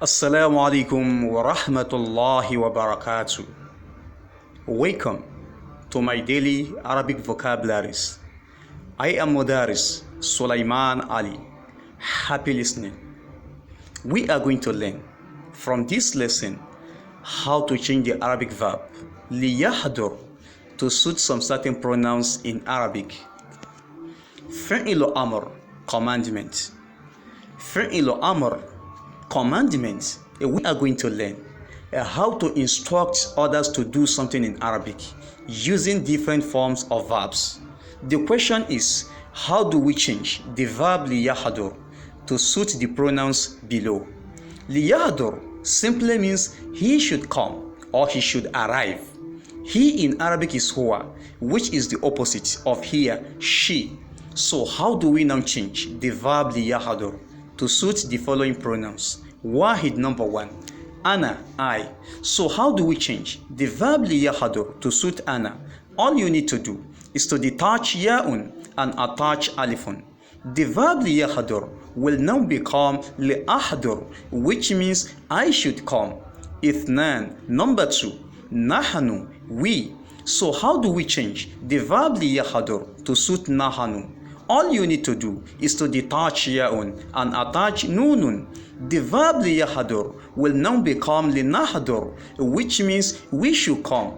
Assalamu alaikum wa rahmatullahi wa barakatuh. Welcome to my daily Arabic vocabularies. I am Mudaris Sulaiman Ali. Happy listening. We are going to learn from this lesson how to change the Arabic verb liyahdur to suit some certain pronouns in Arabic. Fi'lu amr, commandment. Fi'lu amr, commandment. We are going to learn how to instruct others to do something in Arabic using different forms of verbs. The question is, how do we change the verb liyahdur to suit the pronouns below? Liyahdur simply means he should come or he should arrive. He in Arabic is huwa, which is the opposite of here, she. So how do we now change the verb liyahdur to suit the following pronouns? Wahid, number one, ana, I. So how do we change the verb liyahdur to suit ana? All you need to do is to detach ya'un and attach alifun. The verb liyahdur will now become li'ahdur, which means I should come. Ithnan, number two, nahanu, we. So how do we change the verb liyahdur to suit nahanu? All you need to do is to detach ya'un and attach nunun. The verb liyahdur will now become linahdur, which means we should come.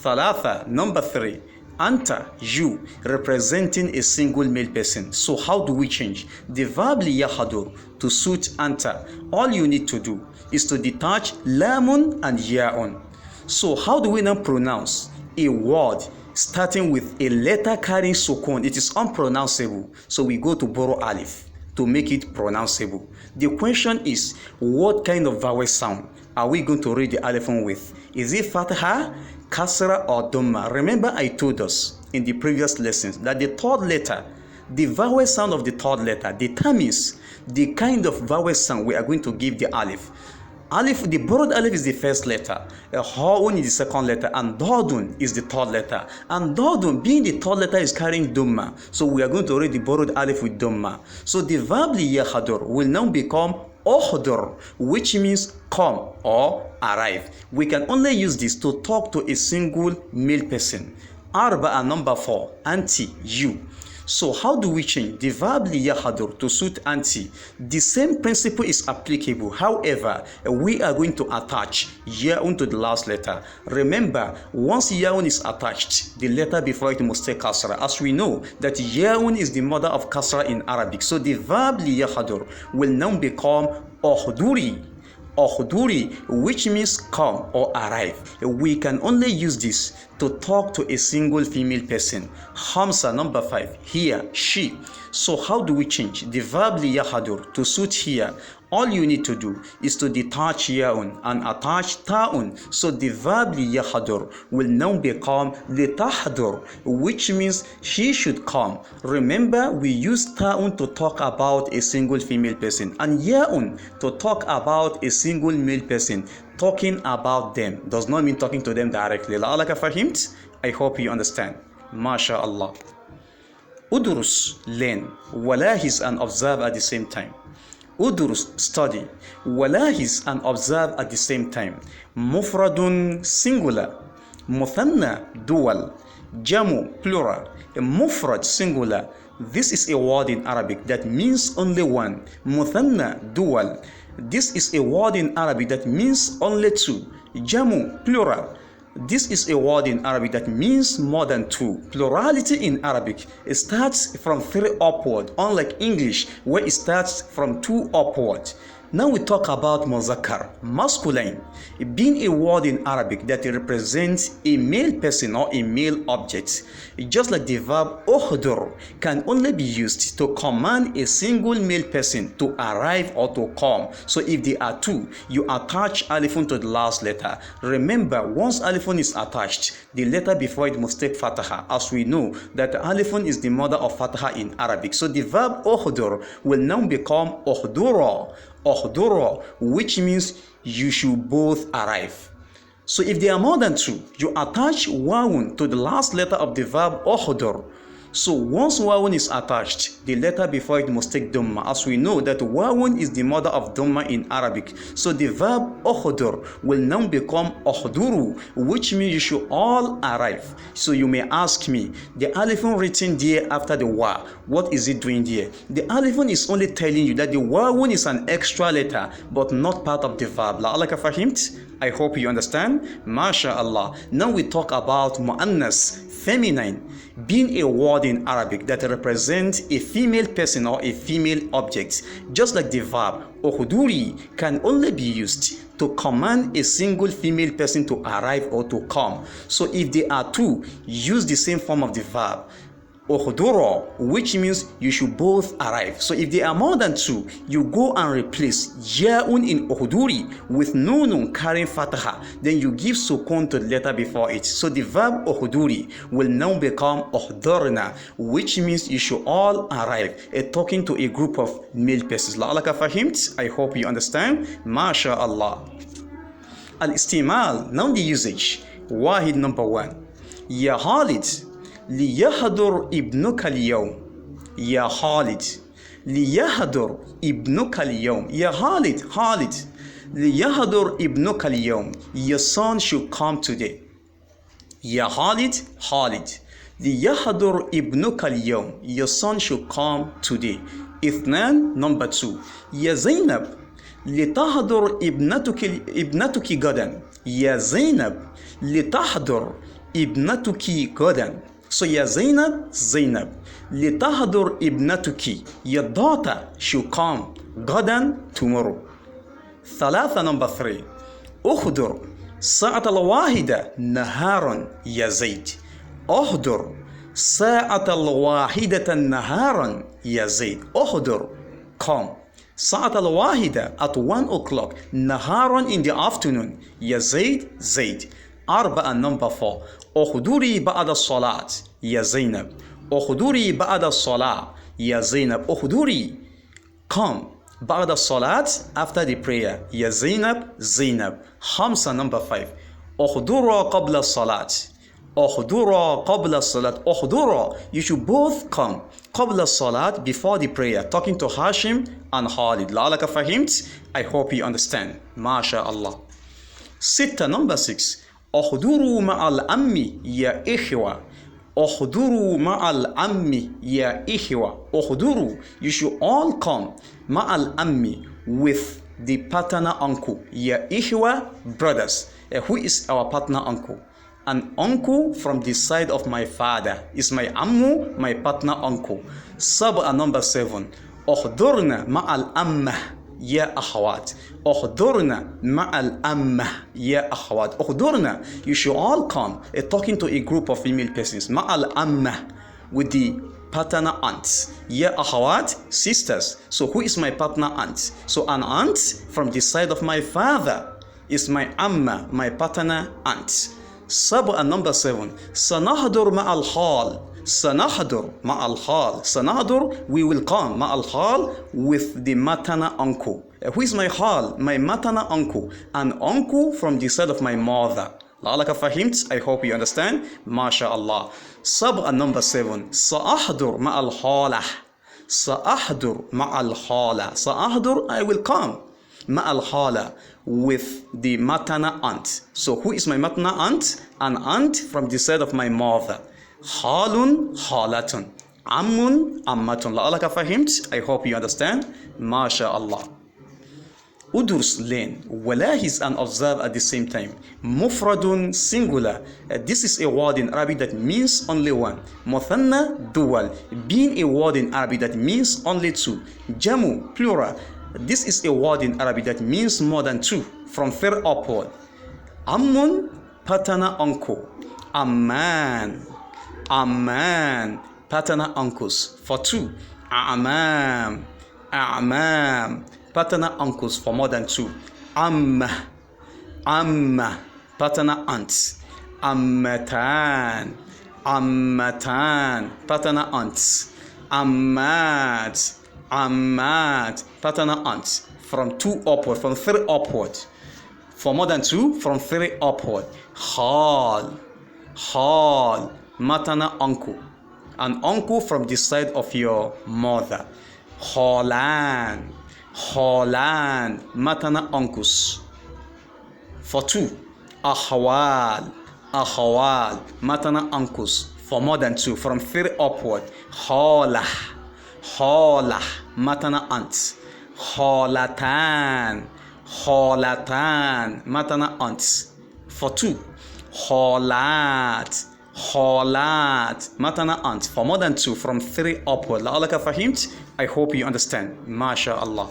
Thalatha, number three, anta, you, representing a single male person. So how do we change the verb liyahdur to suit anta? All you need to do is to detach lamun and ya'un. So how do we now pronounce a word starting with a letter carrying sukun? It is unpronounceable, so we go to borrow alif to make it pronounceable. The question is, what kind of vowel sound are we going to read the alif with? Is it fatha, kasra, or dhamma? Remember, I told us in the previous lessons that the third letter, the vowel sound of the third letter, determines the kind of vowel sound we are going to give the alif. Alif, the borrowed alif is the first letter, ha'un is the second letter, and dadun is the third letter. And dadun, being the third letter, is carrying dhamma. So we are going to read the borrowed alif with dhamma. So the verb liyahdur will now become uhdur, which means come or arrive. We can only use this to talk to a single male person. Arba, and number four, anti, you. So how do we change the verb liyahdur to suit anti? The same principle is applicable. However, we are going to attach ya'un to the last letter. Remember, once ya'un is attached, the letter before it must take kasra. As we know that ya'un is the mother of kasra in Arabic. So the verb liyahdur will now become uhduri. Uhduri, which means come or arrive. We can only use this to talk to a single female person. Hamsa, number five, here, she. So how do we change the verb liyahdur to suit here? All you need to do is to detach ya'un and attach ta'un. So the verb liyahdur will now become litahdur, which means she should come. Remember, we use ta'un to talk about a single female person and ya'un to talk about a single male person. Talking about them does not mean talking to them directly. La'alaka fahimt? I hope you understand. MashaAllah. Udrus, learn. Walahiz, and observe at the same time. Udrus, study. Walahiz, and observe at the same time. Mufradun, singular. Muthanna, dual. Jamu, plural. Mufrad, singular. This is a word in Arabic that means only one. Muthanna, dual. This is a word in Arabic that means only two. Jamu, plural. This is a word in Arabic that means more than two. Plurality in Arabic, it starts from three upward, unlike English where it starts from two upward. Now we talk about muzakkar, masculine, being a word in Arabic that represents a male person or a male object. Just like the verb uhdur can only be used to command a single male person to arrive or to come. So if there are two, you attach alifun to the last letter. Remember, once alifun is attached, the letter before it must take fataha, as we know that alifun is the mother of fataha in Arabic. So the verb uhdur will now become uhdura, which means you should both arrive. So if there are more than two, you attach wawun to the last letter of the verb uhdur. So once wawun is attached, the letter before it must take dhamma, as we know that wawun is the mother of dhamma in Arabic. So the verb ukhdur will now become ukhduru, which means you should all arrive. So you may ask me, the alifun written there after the wa, what is it doing there? The alifun is only telling you that the wawun is an extra letter but not part of the verb. La'alaka fahimt? I hope you understand. MashaAllah. Now we talk about mu'annas, feminine, being a word in Arabic that represents a female person or a female object. Just like the verb ukhduri can only be used to command a single female person to arrive or to come. So if there are two, use the same form of the verb ukhdura, which means you should both arrive. So if there are more than two, you go and replace ya'un in ukhduri with nunun carrying fataha. Then you give sukun to the letter before it. So the verb ukhduri will now become ukhdurna, which means you should all arrive. Talking to a group of male persons. La'alaka fahimt? I hope you understand. MashaAllah. Al-istimal, now the usage. Wahid number 1. Ya Khalid, ليحضر ابنك اليوم. يا خالد ليحضر ابنك اليوم. يا Khalid, ليحضر ابنك اليوم. Your son should come today. يا Khalid, ليحضر ابنك اليوم. Your son should come today. اثنان number 2. يا زينب لتحضر ابنتك غدا. يا زينب لتحضر ابنتك غدا. So ya Zainab, لتحضر ابنتك, your daughter should come غدا, tomorrow. ثلاثة number 3. احضر ساعة الواحدة نهارا يا زيد. احضر ساعة الواحدة نهارا يا زيد. احضر, come. ساعة الواحدة at 1 o'clock. نهارا in the afternoon. يا زيد. أربعة number 4. احضري بعد الصلاة يا زينب. احضري بعد الصلاة يا زينب. احضري, come. بعد الصلاة, after the prayer. يا زينب. خمسة number 5. احضرا قبل الصلاة. احضرا قبل الصلاة. احضرا, you should both come. قبل الصلاة, before the prayer. Talking to Hashim and Khalid. لعلك فهمت? I hope you understand. ما شاء الله. ستة number 6. احضروا مع الأم يا إخوة. احضروا مع الأم يا إخوة. احضروا, you should all come. مع الأم, with the paternal uncle. يا إخوة, brothers. Who is our partner uncle? An uncle from the side of my father is my ammu, my partner uncle. سبعة number 7. احضرنا مع الأمة يا أخوات. احضرنا مع الأمة يا أخوات. احضرنا, you should all come. Talking to a group of female persons. مع الأمة, with the paternal aunts. يا أخوات, sisters. So who is my partner aunt? So an aunt from the side of my father is my amma, my paternal aunt. سبعة number 7. سنحضر مع الخال. سنحضر مع الخال. سنحضر, we will come. مع الخال, with the maternal uncle. Who is my khal? My maternal uncle. An uncle from the side of my mother. لعلك فهمت? I hope you understand. ما شاء الله. سبعة number 7. سأحضر مع الخالة. سأحضر مع الخالة. سأحضر, I will come. مع الخالة, with the maternal aunt. So who is my maternal aunt? An aunt from the side of my mother. خال خالة. عم عمة. لعلك فهمت? I hope you understand. ما شاء الله. Udurs, learn. Walahiz and observe at the same time. Mufradun, singular. This is a word in Arabic that means only one. Muthanna, dual. Being a word in Arabic that means only two. Jamu, plural. This is a word in Arabic that means more than two, from third upward. Ammun, paternal uncle. Amman, paternal uncles for two. A'mam, paternal uncles for more than two. Amma, paternal aunts. Ammatan, paternal aunts. Ammat, paternal aunts. From two upward, from three upward. For more than two, from three upward. Khal, maternal uncle. an uncle from the side of your mother. خالان خالان maternal uncles. For two, أخوال أخوال maternal uncles. For more than two, from three upward. خالة خالة maternal aunts. خالتان خالتان maternal aunts. For two, خالات خالات maternal aunt. For more than two, from three upward. لعلك فهمت? I hope you understand. ما شاء الله.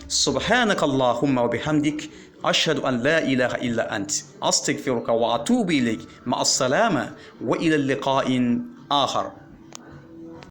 سبحانك اللهم وبحمدك أشهد أن لا إله إلا أنت أستغفرك وأتوب إليك. مع السلامة وإلى اللقاء آخر.